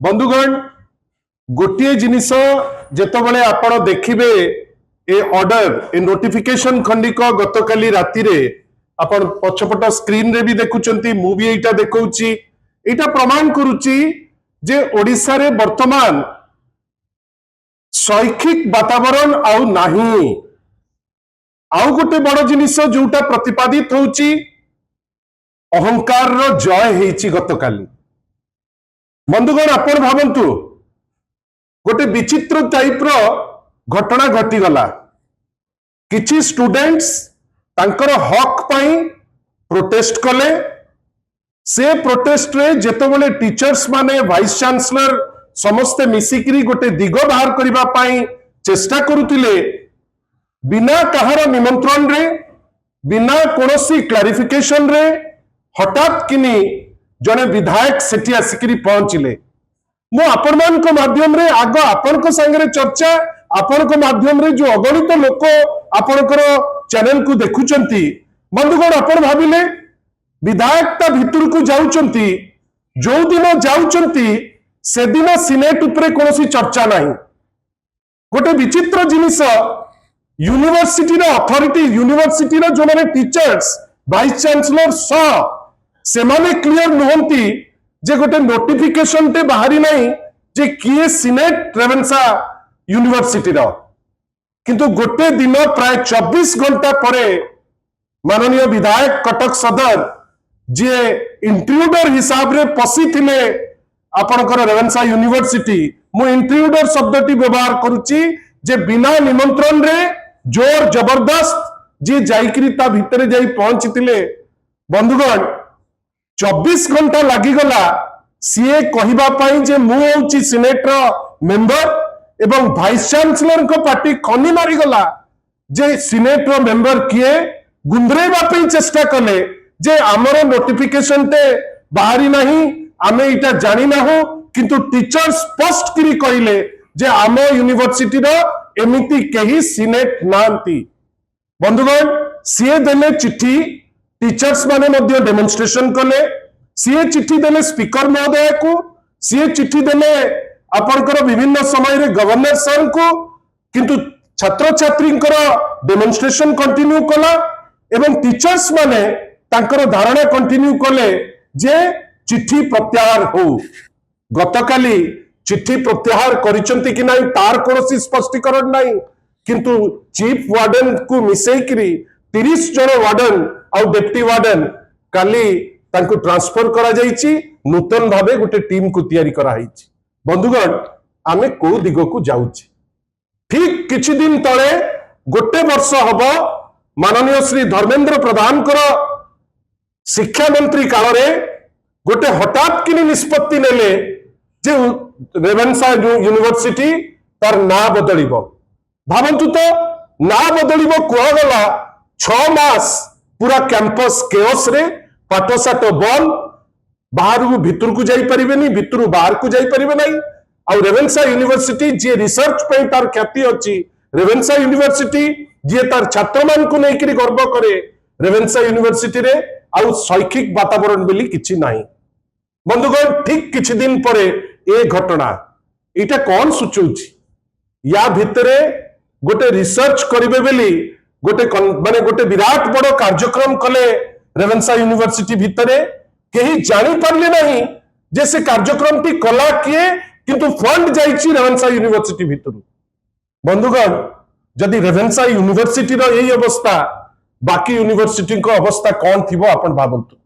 बंधुगण गोटे जिनिस जितेबाला आपण देखिए ए ऑर्डर ए नोटिफिकेशन खंडिक गतकाली राति रे आपण पछपट स्क्रीन रे भी देखुचंती मु भी एटा देखौची एटा प्रमाण करूची जे ओडिसा रे वर्तमान शैक्षिक वातावरण आउ नाही आउ गोटे बड़ जिनिस जोटा प्रतिपादित होची अहंकार रो जय हेची गतकाली। बंधुगण आपण भावंतु गोटे विचित्र टाइप रो घटना घटीगला किछि स्टूडेंट्स तांकर हक पाई प्रोटेस्ट कले से प्रोटेस्ट रे जेतेबेले टीचर्स माने वाइस चांसलर समस्ते मिसिकरी गोटे दिग बाहर करिबा पाई चेष्टा करुतिले बिना कहार निमंत्रण रे बिना कोनोसी क्लारिफिकेशन रे हठात किनी जने विधायक सेठी आसिकरी पहुंचिले। मु आपण मान को माध्यम रे आग आपण को संगे चर्चा आपण को माध्यम रे जो अगणित लोक आपण को चैनल को देखुचंती बंधुगण आपण भाबिले विधायक ता भितर को जाउचंती जो दिन जाउचंती से दिन सिनेट उपरे कोनोसी चर्चा नाही। गोटे विचित्र जिनिस यूनिवर्सिटी रो अथॉरिटी यूनिवर्सिटी रो जो माने टीचर्स वाइस चांसलर से माने क्लियर नहंती जे गोटे नोटिफिकेशन टे बाहरी नहीं जे किए सिनेट रेवेन्सा यूनिवर्सिटी रो किंतु गोटे दिन प्राय 24 घंटा परे माननीय विधायक कटक सदर जे इंट्रूडर हिसाब रे पसी थिले आपनकर रेवेन्सा यूनिवर्सिटी मु इंट्रूडर शब्दटी व्यवहार करूची जे बिना निमंत्रण रे जोर जबरदस्त जे जाइकरी ता भितरे जाई पहुंचीतिले। बंधुगण 24 घंटा लागिगला सीए कहिबा पाई जे मु होउची सिनेट रो मेंबर एवं वाइस चांसलर को पार्टी खनी मारी गला जे सिनेट रो मेंबर किए गुंद्रेबा पे चेष्टा कले जे हमरो नोटिफिकेशन ते बाहरी नहीं आमे इटा जानी ना हो किंतु टीचर स्पष्ट करी कहिले जे आमो यूनिवर्सिटी रो एमिति केही सिनेट नांती। बंधुगण सीए देले चिट्ठी टीचर्स माने मध्य डेमोन्स्ट्रेशन कले सीए चिट्ठी देले स्पीकर महोदय को सीए चिट्ठी देले आपनकर विभिन्न समय रे गवर्नर सर को किंतु छात्र छात्री डेमोन्स्ट्रेशन कंटिन्यू कला एवं टीचर्स माने तांकर धारणा कंटिन्यू कले जे चिट्ठी प्रत्याहार हो। गतकाली चिट्ठी प्रत्याहार करिसंती कि नाही तार कोनोसी स्पष्टीकरण नाही किंतु चीफ वार्डन को मिसेकरी 30 जन वार्डन और डेप्टी वार्डन काली तांको ट्रांसफर करा जाईची नूतन भाबे गोटे टीम को तैयारी करा हाईची। बंधुगण आमे को दिगो को जाउची ठीक किछि दिन तळे गोटे वर्ष हबो माननीय श्री धर्मेंद्र प्रधान कर शिक्षा मंत्री काल रे गोटे हठात किनी निष्पत्ति नेले जे रेवेन्सा यूनिवर्सिटी तार ना बदलिबो। भावंतु तो ना बदलिबो कुआगला 6 मास पूरा कैंपस केओस रे पाठशाठ बंद बाहर को भीतर को जाई परिबेनी भीतर बाहर को जाई परिबे नाही और रेवेन्सा यूनिवर्सिटी जे रिसर्च पे तार ख्याति अछि रेवेन्सा यूनिवर्सिटी जे तार छात्र मान को नै करी गर्व करे रेवेन्सा यूनिवर्सिटी रे और शैक्षिक वातावरण बेली किछि नाही। बंधुगण ठीक किछि दिन परे ए घटना इटा कौन सूचौछि या भितरे गोटे रिसर्च करिबे बेली गोटे माने गोटे विराट बड़ कार्यक्रम कले रेवेन्सा यूनिवर्सिटी भितरे केही जानी पारले नहीं जे से कार्यक्रम टी कला किए किंतु फंड जाइछि रेवेन्सा यूनिवर्सिटी भितरु। बंधुगण जदि रेवेन्सा यूनिवर्सिटी रो एही अवस्था बाकी यूनिवर्सिटी को अवस्था कौन थिबो आपण भाबंतु।